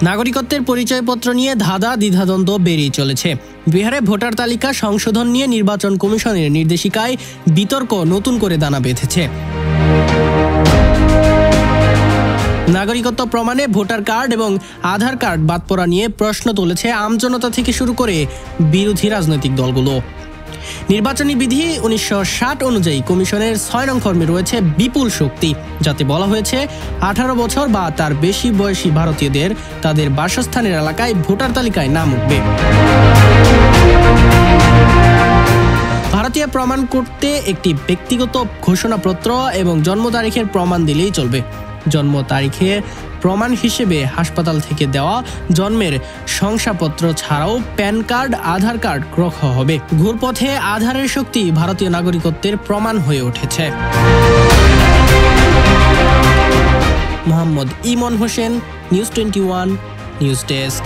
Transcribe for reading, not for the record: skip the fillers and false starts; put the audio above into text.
নাগরিকত্বের পরিচয়পত্র নিয়ে ধাঁধা দ্বিধাদ্বন্দ্ব বেড়েই চলেছে। বিহারে ভোটার তালিকা সংশোধন নিয়ে নির্বাচন কমিশনের নির্দেশিকায় বিতর্ক নতুন করে দানা বেঁধেছে। নাগরিকত্ব প্রমাণে ভোটার কার্ড এবং আধার কার্ড বাদ পড়া নিয়ে প্রশ্ন তুলেছে আমজনতা থেকে শুরু করে বিরোধী রাজনৈতিক দলগুলো। নির্বাচনী বিধি 1960 অনুযায়ী কমিশনের 6 নং ফর্মে রয়েছে বিপুল শক্তি, যাতে বলা হয়েছে 18 বছর বা তার বেশি বয়সী ভারতীয়দের তাদের বাসস্থানের এলাকায় ভোটার তালিকায় নাম উঠবে। ভারতীয় প্রমাণ করতে একটি ব্যক্তিগত ঘোষণাপত্র এবং জন্ম তারিখের প্রমাণ দিলেই চলবে। জন্ম তারিখে প্রমাণ হিসেবে হাসপাতাল থেকে দেওয়া জন্মের শংসাপত্র ছাড়াও প্যান কার্ড, আধার কার্ড রাখা হবে। ঘুরপথে আধারের শক্তি ভারতীয় নাগরিকত্বের প্রমাণ হয়ে উঠেছে। মোহাম্মদ ইমন হোসেন, নিউজ 21 নিউজ ডেস্ক।